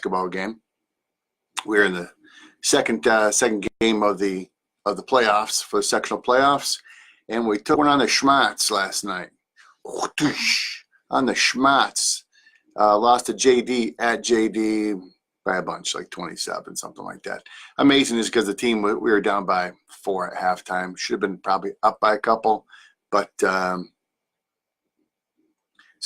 basketball game. We're in the second game of the playoffs, for the sectional playoffs, and we took one on the schmatz last night. On the schmatz. Lost to JD at JD by a bunch, like 27, something like that. Amazing is because the team, we were down by 4 at halftime. Should have been probably up by a couple. But so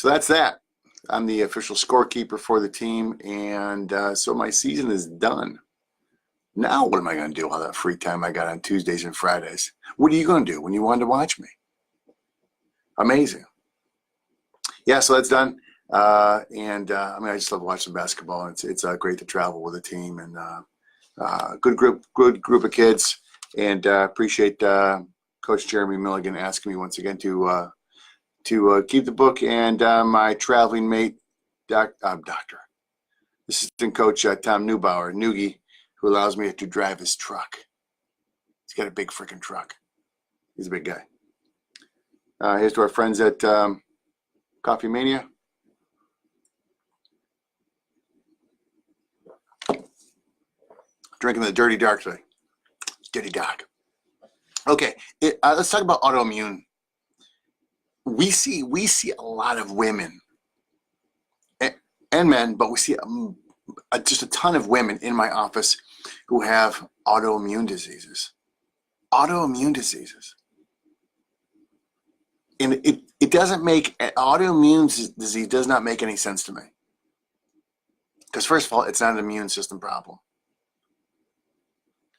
that's that. I'm the official scorekeeper for the team, and so my season is done. Now what am I going to do with all that free time I got on Tuesdays and Fridays? What are you going to do when you wanted to watch me? Amazing. Yeah, so that's done. I mean, I just love watching basketball. It's great to travel with a team, and good group of kids. And appreciate Coach Jeremy Milligan asking me once again to keep the book, and my traveling mate, Doctor Assistant Coach Tom Neubauer, Noogie, who allows me to drive his truck. He's got a big freaking truck. He's a big guy. Here's to our friends at Coffee Mania. Drinking the Dirty Dark today. Dirty Dark. Okay, let's talk about autoimmune. We see a lot of women and men, but we see just a ton of women in my office who have autoimmune diseases. Autoimmune diseases. And it doesn't make, autoimmune disease does not make any sense to me. Because first of all, it's not an immune system problem.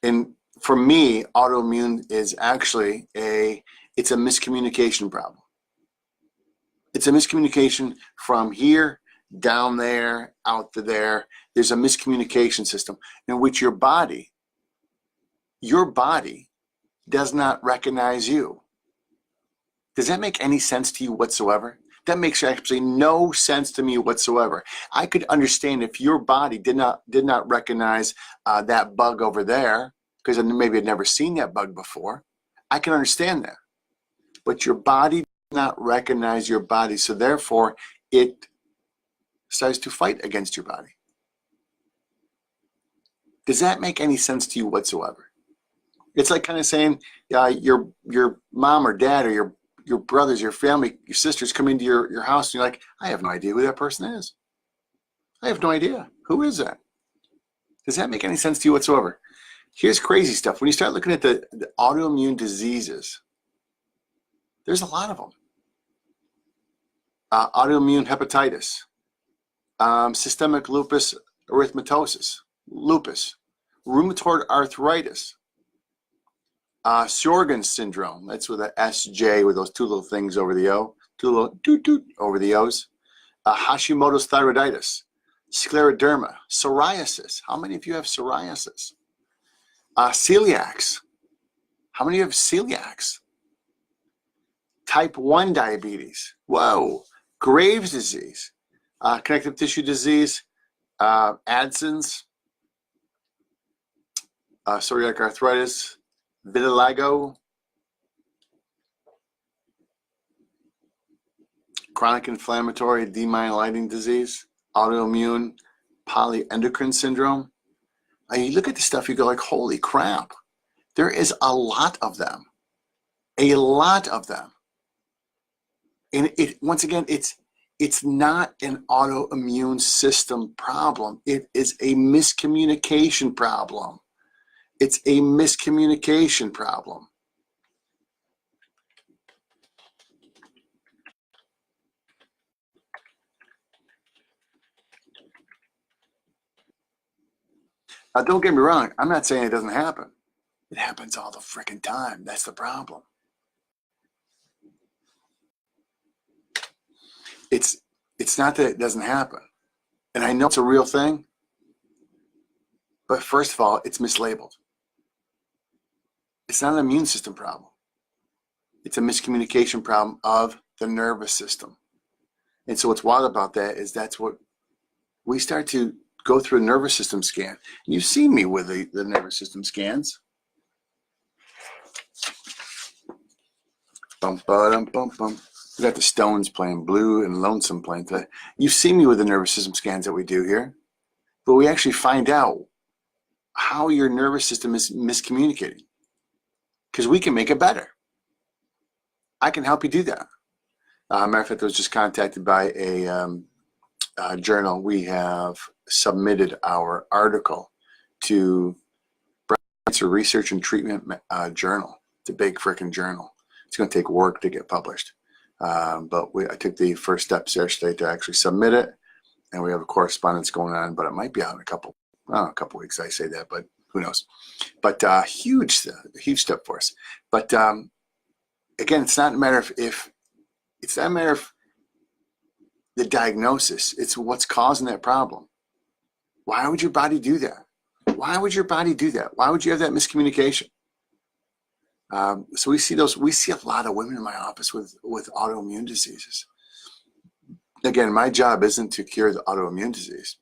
And for me, autoimmune is actually it's a miscommunication problem. It's a miscommunication from here, down there, out to there. There's a miscommunication system in which your body does not recognize you. Does that make any sense to you whatsoever? That makes actually no sense to me whatsoever. I could understand if your body did not recognize that bug over there, because maybe I'd never seen that bug before. I can understand that. But your body does not recognize your body, so therefore it starts to fight against your body. Does that make any sense to you whatsoever? It's like kind of saying your mom or dad or your brothers, your family, your sisters come into your house and you're like, I have no idea who that person is. I have no idea. Who is that? Does that make any sense to you whatsoever? Here's crazy stuff. When you start looking at the autoimmune diseases, there's a lot of them. Autoimmune hepatitis, systemic lupus erythematosus, lupus, rheumatoid arthritis, Sjogren's syndrome. That's with a SJ with those two little things over the O, two little doot over the O's. Hashimoto's thyroiditis, scleroderma, psoriasis. How many of you have psoriasis? Celiacs. How many of you have celiacs? Type 1 diabetes. Whoa. Graves' disease. Connective tissue disease. Addison's. Psoriatic arthritis. Vitiligo. Chronic inflammatory demyelinating disease. Autoimmune polyendocrine syndrome. You look at the stuff, you go like, holy crap. There is a lot of them. A lot of them. And once again, it's not an autoimmune system problem. It is a miscommunication problem. It's a miscommunication problem. Now, don't get me wrong. I'm not saying it doesn't happen. It happens all the freaking time. That's the problem. It's not that it doesn't happen. And I know it's a real thing. But first of all, it's mislabeled. It's not an immune system problem. It's a miscommunication problem of the nervous system. And so what's wild about that is that's what we start to go through a nervous system scan. You've seen me with the nervous system scans. Bum, ba-dum, bum, bum. We got the Stones playing, Blue and Lonesome playing. You've seen me with the nervous system scans that we do here. but we actually find out how your nervous system is miscommunicating, because we can make it better. I can help you do that. Matter of fact, I was just contacted by a journal. We have submitted our article to Breast Cancer Research and Treatment Journal. It's a big freaking journal. It's going to take work to get published. But I took the first steps yesterday to actually submit it, and we have a correspondence going on, but it might be out in a couple weeks. I say that, but who knows? But huge step for us. But again, it's not a matter of if, it's not a matter of the diagnosis. It's what's causing that problem. Why would your body do that? Why would your body do that? Why would you have that miscommunication? So we see a lot of women in my office with autoimmune diseases. Again, my job isn't to cure the autoimmune disease.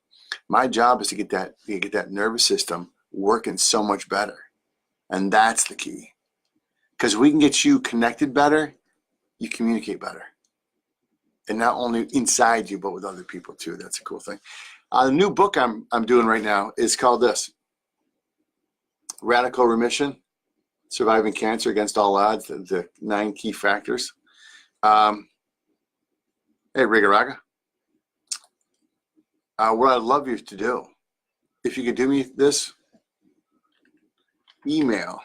My job is to get that nervous system working so much better. And that's the key. Because we can get you connected better, you communicate better. And not only inside you, but with other people too. That's a cool thing. The new book I'm doing right now is called this: Radical Remission, Surviving Cancer Against All Odds, the 9 key factors. Hey, Riga Raga. What I'd love you to do, if you could do me this, email.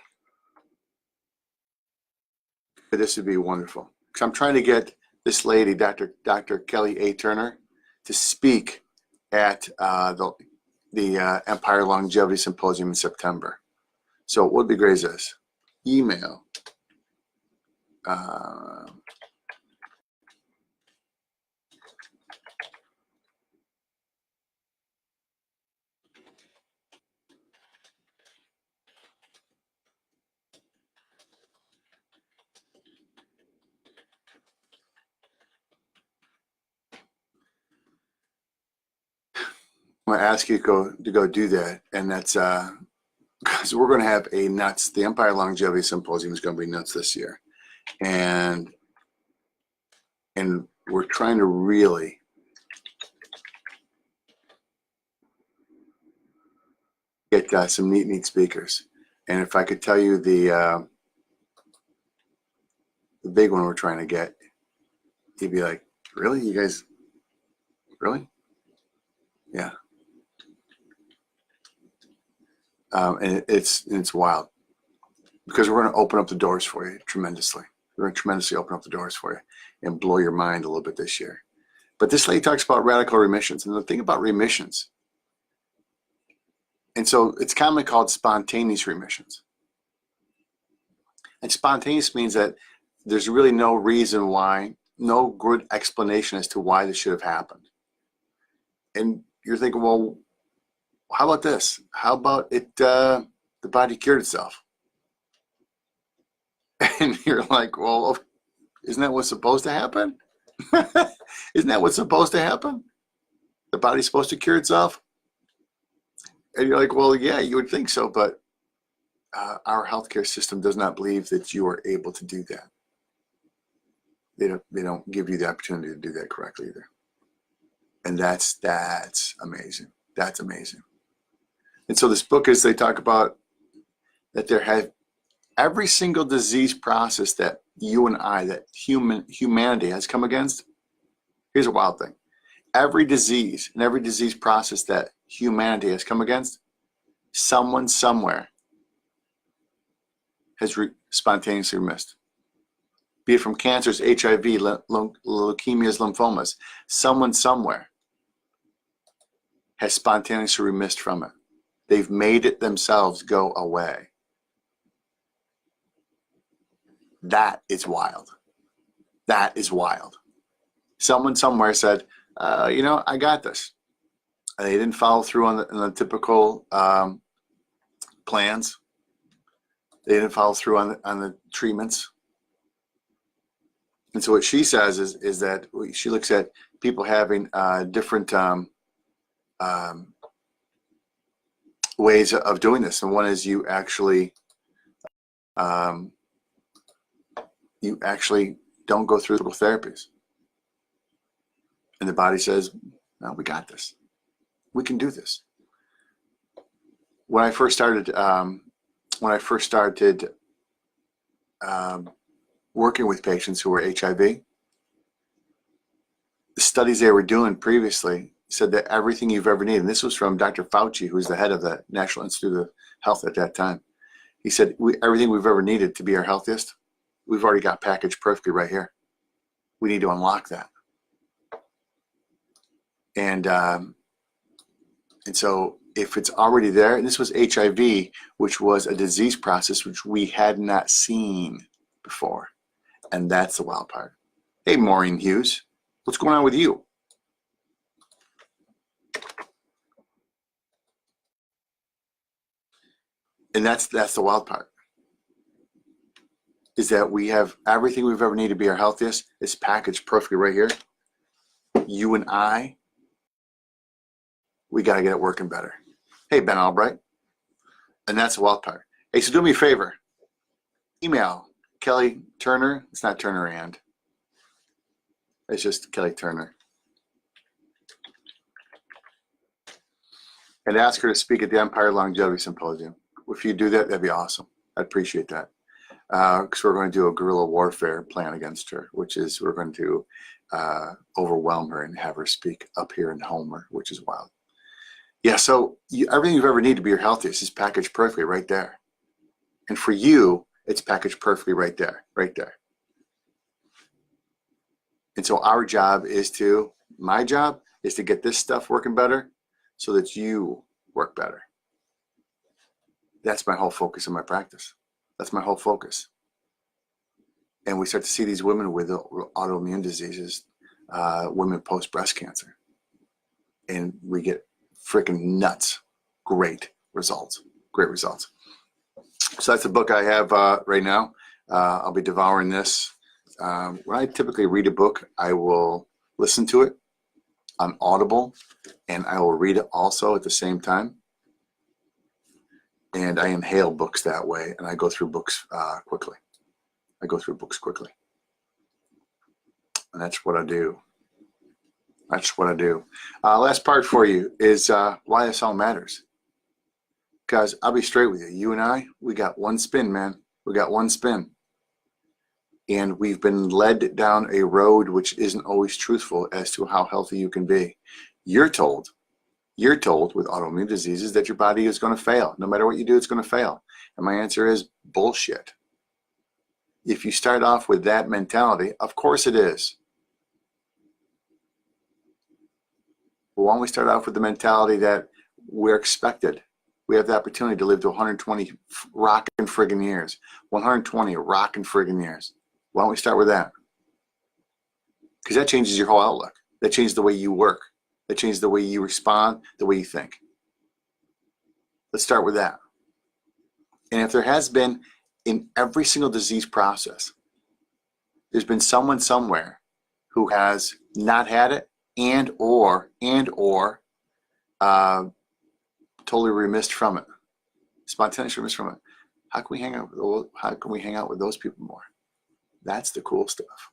This would be wonderful. Because I'm trying to get this lady, Dr. Kelly A. Turner, to speak at the Empire Longevity Symposium in September. So what would be great is this: email. I'm going to ask you to go do that, and that's because we're going to have the Empire Longevity Symposium is going to be nuts this year, and we're trying to really get some neat speakers. And if I could tell you the big one we're trying to get, you'd be like, really? You guys, really? Yeah. And it's wild, because we're going to open up the doors for you tremendously. We're going to tremendously open up the doors for you and blow your mind a little bit this year. But this lady talks about radical remissions, and the thing about remissions, and so it's commonly called spontaneous remissions. And spontaneous means that there's really no reason why, no good explanation as to why this should have happened. And you're thinking, well, how about this? How about it, the body cured itself? And you're like, well, isn't that what's supposed to happen? Isn't that what's supposed to happen? The body's supposed to cure itself? And you're like, well, yeah, you would think so, but our healthcare system does not believe that you are able to do that. They don't give you the opportunity to do that correctly either. And that's amazing. That's amazing. And so this book is, they talk about that there have every single disease process that you and I, that humanity has come against. Here's a wild thing. Every disease and every disease process that humanity has come against, someone somewhere has spontaneously remissed. Be it from cancers, HIV, leukemias, lymphomas, someone somewhere has spontaneously remissed from it. They've made it themselves go away. That is wild. That is wild. Someone somewhere said, I got this. And they didn't follow through on the typical plans. They didn't follow through on the treatments. And so what she says is that she looks at people having different ways of doing this. And one is you actually don't go through therapies. And the body says, no, we got this. We can do this. when I first started working with patients who were HIV, the studies they were doing previously said that everything you've ever needed, and this was from Dr. Fauci, who was the head of the National Institute of Health at that time. He said, everything we've ever needed to be our healthiest, we've already got packaged perfectly right here. We need to unlock that. And so if it's already there, and this was HIV, which was a disease process which we had not seen before. And that's the wild part. Hey, Maureen Hughes, what's going on with you? And that's the wild part, is that we have everything we've ever needed to be our healthiest is packaged perfectly right here. You and I, we got to get it working better. Hey, Ben Albright. And that's the wild part. Hey, so do me a favor. Email Kelly Turner. It's not Turner and. It's just Kelly Turner. And ask her to speak at the Empire Longevity Symposium. If you do that, that'd be awesome. I'd appreciate that. Because we're going to do a guerrilla warfare plan against her, which is we're going to overwhelm her and have her speak up here in Homer, which is wild. Yeah, so everything you've ever needed to be your healthiest is packaged perfectly right there. And for you, it's packaged perfectly right there, right there. And so our job is my job is to get this stuff working better so that you work better. That's my whole focus in my practice. That's my whole focus. And we start to see these women with autoimmune diseases, women post breast cancer. And we get freaking nuts. Great results. Great results. So that's the book I have right now. I'll be devouring this. When I typically read a book, I will listen to it on Audible, and I will read it also at the same time. And I inhale books that way, and I go through books quickly. I go through books quickly. And that's what I do. That's what I do. Last part for you is why this all matters. Because I'll be straight with you. You and I, we got one spin, man. We got one spin. And we've been led down a road which isn't always truthful as to how healthy you can be. You're told with autoimmune diseases that your body is going to fail. No matter what you do, it's going to fail. And my answer is bullshit. If you start off with that mentality, of course it is. But why don't we start off with the mentality that we're expected? We have the opportunity to live to 120 rockin' friggin' years. 120 rockin' friggin' years. Why don't we start with that? Because that changes your whole outlook. That changes the way you work. That changes the way you respond, the way you think. Let's start with that. And if there has been, in every single disease process, there's been someone somewhere who has not had it and or totally remissed from it, spontaneously remissed from it. How can we hang out with those people more? That's the cool stuff.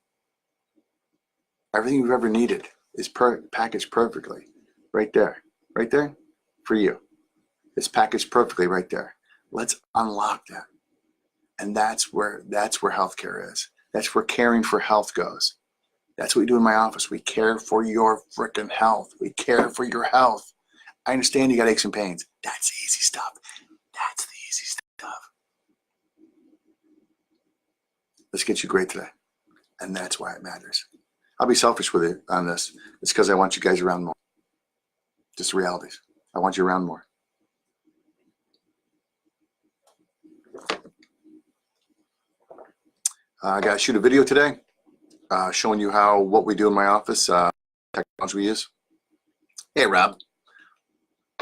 Everything you've ever needed is packaged perfectly right there for you. It's packaged perfectly right there. Let's unlock that. And that's where healthcare is. That's where caring for health goes. That's what we do in my office. We care for your freaking health. We care for your health. I understand you got aches and pains. That's the easy stuff. That's the easy stuff. Let's get you great today. And that's why it matters. I'll be selfish with it on this. It's because I want you guys around more. Just realities. I want you around more. I got to shoot a video today showing you what we do in my office, technology we use. Hey, Rob.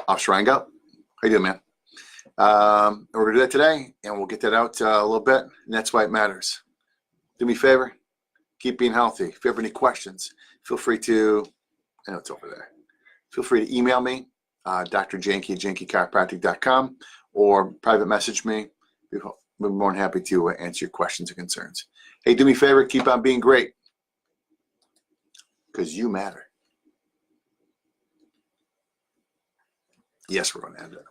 Officer Rango. How you doing, man? We're going to do that today, and we'll get that out a little bit, and that's why it matters. Do me a favor. Keep being healthy. If you have any questions, feel free to, I know it's over there. Feel free to email me, Dr. Janke at jankechiropractic.com, or private message me. We're more than happy to answer your questions and concerns. Hey, do me a favor, keep on being great, because you matter. Yes, we're going to end it.